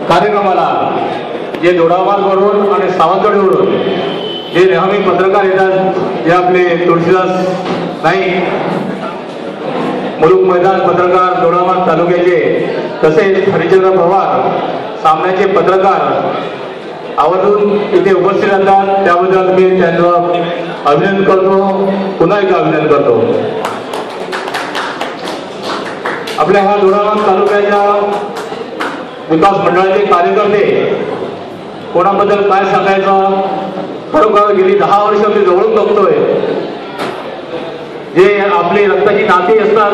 कार्यक्रमाला जे दोडामार्गवरून आणि सावंतवाडीवरून जे नेहमी पत्रकार येतात, जे आपले तुळशीदास नाईक मुलुक मैदान पत्रकार दोडामार्ग तालुक्याचे, तसेच हरिचंद्र पवार सामन्याचे पत्रकार आवर्जून इथे उपस्थित असतात, त्याबद्दल मी त्यांचं अभिनंदन करतो, पुन्हा एकदा अभिनंदन करतो। आपल्या ह्या दोडामार्ग तालुक्याच्या विकास मंडळाचे कार्यकर्ते कोणाबद्दल काय सांगायचं, खरोखर गेली 10 वर्ष मी जवळून बघतोय। जे आपली रक्ताची नाती असतात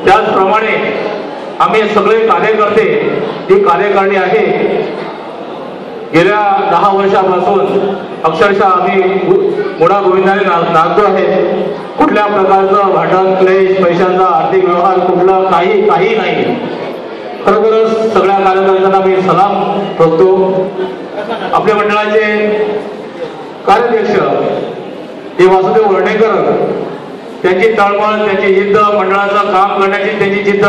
त्याचप्रमाणे आम्ही सगळे कार्यकर्ते जी कार्यकारिणी आहे गेल्या 10 वर्षापासून अक्षरशः आम्ही मुळा गोविंदाने नाचतो आहे। कुठल्या प्रकारचं भांडण क्लेश, पैशांचा आर्थिक व्यवहार कुठला काही नाही। खरोखरच सगळ्या कार्यकर्त्यांना मी सलाम ठोकतो। आपल्या मंडळाचे कार्याध्यक्ष हे वासुदेव वर्णेकर, त्यांची तळमळ, त्यांची जिद्द, मंडळाचं काम करण्याची त्यांची जिद्द,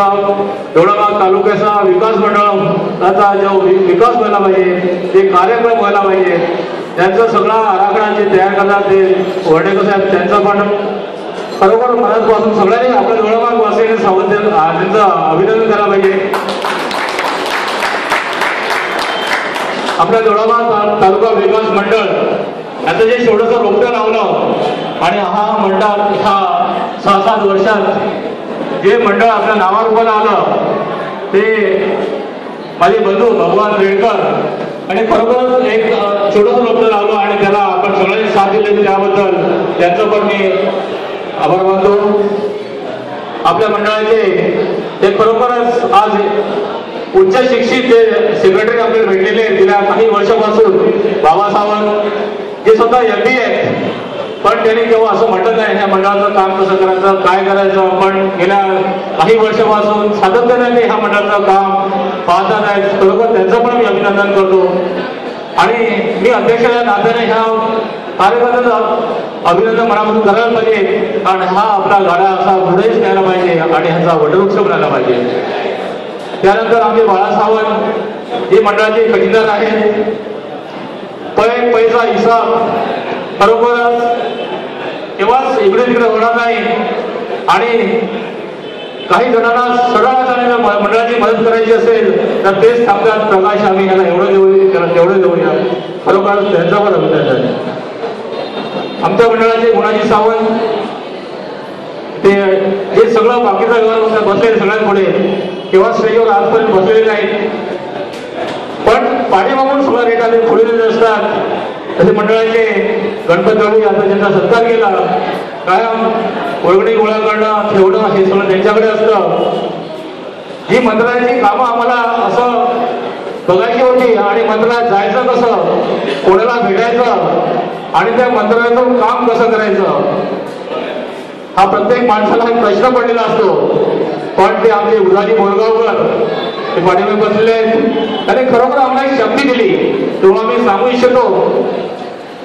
दोडामार्ग तालुक्याचा विकास मंडळाचा जो विकास व्हायला पाहिजे, ते कार्यक्रम व्हायला पाहिजे, त्यांचा सगळा आराखडा जे तयार करतात ते वर्णेकर साहेब, त्यांचं पण खरोखर मनापासून सगळ्यांनी आपल्या दोडामार्ग वासियांनी त्यांचं अभिनंदन करायला पाहिजे। आपल्या दोडामार्ग तालुका विकास मंडळ याचं जे छोटंसं रोपटं लावलं आणि हा मंडळ ह्या 6-7 वर्षात जे मंडळ आपल्या नावारूपाला आलं ते माझे बंधू भगवान रेडकर आणि खरोखरच एक छोटंसं रोपटं लावलं आणि त्याला आपण सगळ्यांनी साथ दिली, त्याबद्दल त्यांचं पण मी आभार मानतो। आपल्या मंडळाचे ते खरोखरच आज उच्च शिक्षित सेक्रेटरी आपल्याला भेटलेले गेल्या काही वर्षापासून बाबा सावंत, जे स्वतः MBA आहेत, पण त्यांनी केव्हा असं म्हटलं नाही ह्या मंडळाचं काम कसं करायचं, काय करायचं, पण गेल्या काही वर्षापासून सातत्याने ह्या मंडळाचं काम पाहतात आहेत। खरोखर त्यांचं पण मी अभिनंदन करतो आणि मी अध्यक्षाच्या नात्याने ह्या कार्यकर्त्यांचं अभिनंदन मनापासून करायला पाहिजे, आणि हा आपला गाडा असा पुढेच न्यायला पाहिजे आणि ह्याचा वटवृक्ष बनायला पाहिजे। त्यानंतर आमचे बाळा सावंत हे मंडळाचे खजिनदार आहेत। पैसा हिसाब खरोखरच केव्हाच इकडे तिकडे होणार नाही आणि काही जणांना सरळ मंडळाची मदत करायची असेल तर तेच सांगतात, प्रकाश आम्ही याला एवढं देऊ, त्याला तेवढं देऊया। खरोखर त्यांच्यावर अभिनंदन। आमच्या मंडळाचे गुणाजी सावंत ते हे सगळं बाकीचा व्यवहार बसलेले सगळ्यांपुढे, केव्हा स्टेजवर आजपर्यंत बसलेले नाहीत, पण पाठीमागून सगळं रेट आले पुढे असतात। तसे मंडळाचे गणपत गवळी आता ज्यांचा सत्कार केला, कायम वर्गणी गोळा करणं ठेवणं हे सगळं त्यांच्याकडे असतं। ही मंत्रालयाची कामं आम्हाला असं बघायची होती आणि मंत्रालयात जायचं कसं, कोणाला भेटायचं आणि त्या मंत्रालयातून काम कसं करायचं, हा प्रत्येक माणसाला एक प्रश्न पडलेला असतो। पण ते आमचे उदाजी बोरगावकर ते पाठीमागे बसलेले आहेत, त्यांनी खरोखर आम्हाला एक शक्ती दिली, तेव्हा मी सांगू इच्छितो।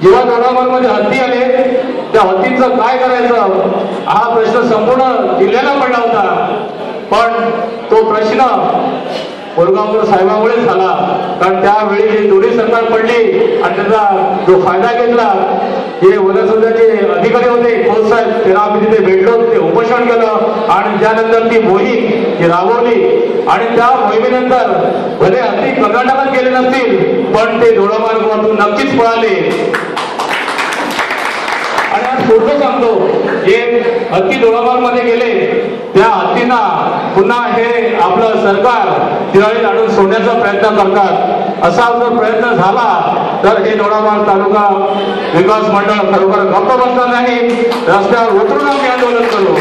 जेव्हा दोडामार्गमध्ये हत्ती आले त्या हत्तींचं काय करायचं हा प्रश्न संपूर्ण जिल्ह्याला पडला होता, पण तो प्रश्न बोरगावकर साहेबांमुळेच झाला, कारण त्यावेळी जी दोन्ही सरकार पडली आणि त्याचा जो फायदा घेतला, जे वनसंस्थेचे अधिकारी होते खोत साहेब, त्यांना आम्ही तिथे भेटलो, ते उपोषण केलं आणि त्यानंतर ती मोहीम राबवली आणि त्या मोहिमेनंतर भले हत्ती कर्नाटकात गेले नसतील पण ते दोडामार्गातून नक्कीच पळाले। आणि आज पुढचं सांगतो, जे हत्ती दोडामार्गमध्ये गेले त्या हत्तींना पुन्हा हे आपलं सरकार दिवाळीत आणून सोडण्याचा प्रयत्न करतात। असा जर प्रयत्न झाला तर हे दोडामार्ग तालुका विकास मंडळ खरोखर गप्प बसणार नाही, रस्त्यावर उतरून आम्ही आंदोलन करू।